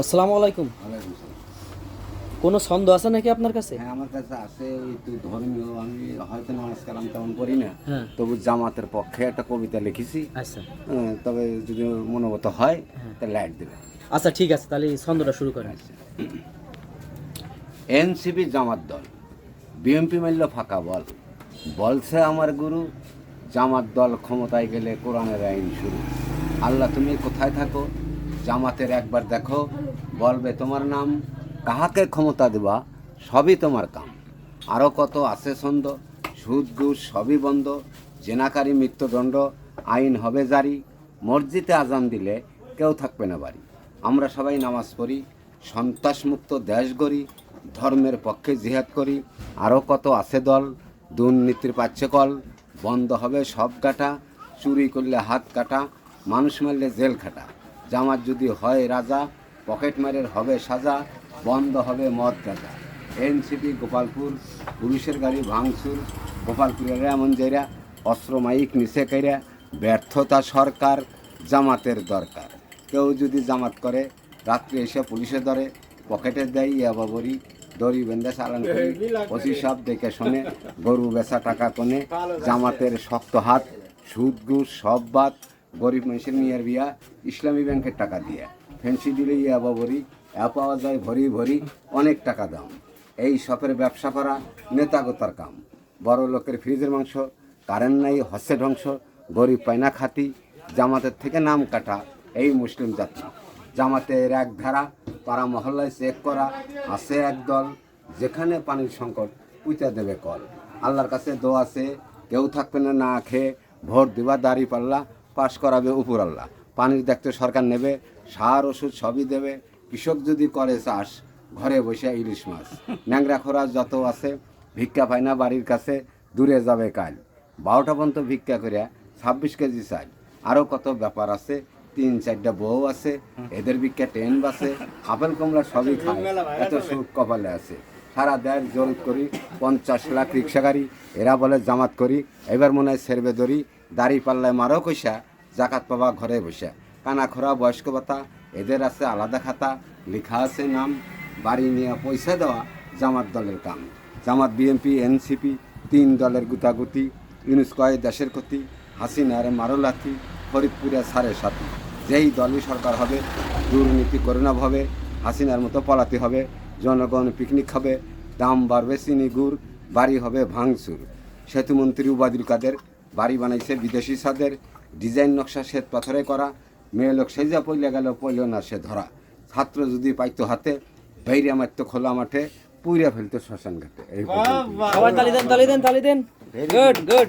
আসসালামু আলাইকুম। ওয়ালাইকুম সালাম। কোনো ছন্দ আছে নাকি আপনার কাছে? হ্যাঁ, আমার কাছে আছে একটু ধর্মীয়। আমি হয়তো নামাজ কালাম তেমন করি না, হ্যাঁ। তবু জামাতের পক্ষে একটা কবিতা লিখেছি। আচ্ছা তবে যদি মনোগত হয় তাহলে লাইট দেবে। আচ্ছা, ঠিক আছে, তাহলে এই ছন্দটা শুরু করেন। এনসিপি জামাত দল, বিএনপি মারল ফাঁকা বল, বলছে আমার গুরু, জামাত দল ক্ষমতায় গেলে কোরআনের আইন শুরু। আল্লাহ তুমি কোথায় থাকো, জামাতের একবার দেখো, বলবে তোমার নাম, কাহাকে ক্ষমতা দেবা, সবই তোমার কাম। আরও কত আছে ছন্দ, সুদ ঘুষ সবই বন্ধ, জেনাকারী মৃত্যুদণ্ড, আইন হবে জারি, মসজিদে আজান দিলে কেউ থাকবে না বাড়ি। আমরা সবাই নামাজ পড়ি, সন্ত্রাসমুক্ত দেশ গড়ি, ধর্মের পক্ষে জিহাদ করি। আরও কত আছে দল, দুর্নীতির পাচ্ছে কল, বন্ধ হবে সব গাটা, চুরি করলে হাত কাটা, মানুষ মারলে জেল খাটা। জামাত যদি হয় রাজা, পকেট মারের হবে সাজা, বন্ধ হবে মদ গাঁজা। এনসিপি গোপালপুর, পুলিশের গাড়ি ভাঙচুর, গোপালপুরের এমন জায়গা, অস্ত্র মাইক নিচে কাইরা, ব্যর্থতা সরকার, জামাতের দরকার। কেউ যদি জামাত করে, রাত্রে এসে পুলিশে ধরে, পকেটে দেয় ইয়াবাবরি, দড়ি বেঁধে চালান করি, ওসি সব দেখে শোনে, গরু বেচা টাকা কোনে, জামাতের শক্ত হাত, সুদ ঘুষ সব বাদ, গরিব মানুষের মেয়ের বিয়া ইসলামী ব্যাংকের টাকা দিয়ে, ফেন্সি দিলে ইয়াবাবরি, পাওয়া যায় ভরি ভরি, অনেক টাকা দাম। এই শপের ব্যবসা করা নেতাগোতার কাম, বড় লোকের ফ্রিজের মাংস, কারেন্ট নাই হচ্ছে ধ্বংস, গরিব পায়না খাতি, জামাতের থেকে নাম কাটা এই মুসলিম জাতি। জামাতের এক ধারা, পাড়া মহল্লায় চেক করা, আছে এক দল, যেখানে পানির সংকট পুঁতে দেবে কল। আল্লাহর কাছে দোয়া আছে, কেউ থাকবে না না খেয়ে, ভোট দিবা দাড়ি পাল্লা, পাশ করাবে উপর আল্লাহ। পানির দেখতে সরকার নেবে, সার ওষুধ সবই দেবে, কৃষক যদি করে চাষ, ঘরে বসে ইলিশ মাছ। ন্যাংরা খোরা যত আছে, ভিক্ষা পায় না বাড়ির কাছে, দূরে যাবে কাল। 12টা পর্যন্ত ভিক্ষা করে 26 কেজি চাল। আরও কত ব্যাপার আছে, 3-4টা বউ আছে, এদের ভিক্ষা ট্রেন বাসে, আপেল কমলা সবই খায়, এত সুখ কপালে আছে। সারা দেশ জরিপ করি, 50 লাখ রিক্সা গাড়ি, এরা বলে জামাত করি, এবার মনে হয় সেরবে দড়ি, দাড়ি পাল্লায় মারো কইসা, জাকাত পাবা ঘরে বসে। কানা খোরা বয়স্ক ভাতা, এদের আছে আলাদা খাতা, লেখা আছে নাম, বাড়ি নিয়ে পয়সা দেওয়া জামাত দলের কাম। জামাত বিএনপি এনসিপি 3 দলের গুতাগুতি, ইউনুস কয় দেশের ক্ষতি, হাসিনার মারো লাথি, ফরিদপুরে সাড়ে সাথী। যেই দলই সরকার হবে, দুর্নীতি করোনা ভাবে, হাসিনার মতো পলাতে হবে, জনগণ পিকনিক হবে, দাম বাড়বে চিনি গুড়, বাড়ি হবে ভাঙচুর। সেতুমন্ত্রী উবাদুল কাদের বাড়ি বানাইছে বিদেশি ছাদের, ডিজাইন নকশা শ্বেত পাথরে করা, মেয়ে লোক সেজা পইলে গেল পইল না সে ধরা। ছাত্র যদি পাইতো হাতে, ভৈরা মারতো খোলা মাঠে, পুইরা ফেলতো শ্মশান ঘাটে। এই সবাই তালি দেন, তালি দেন, তালি দেন। Good good.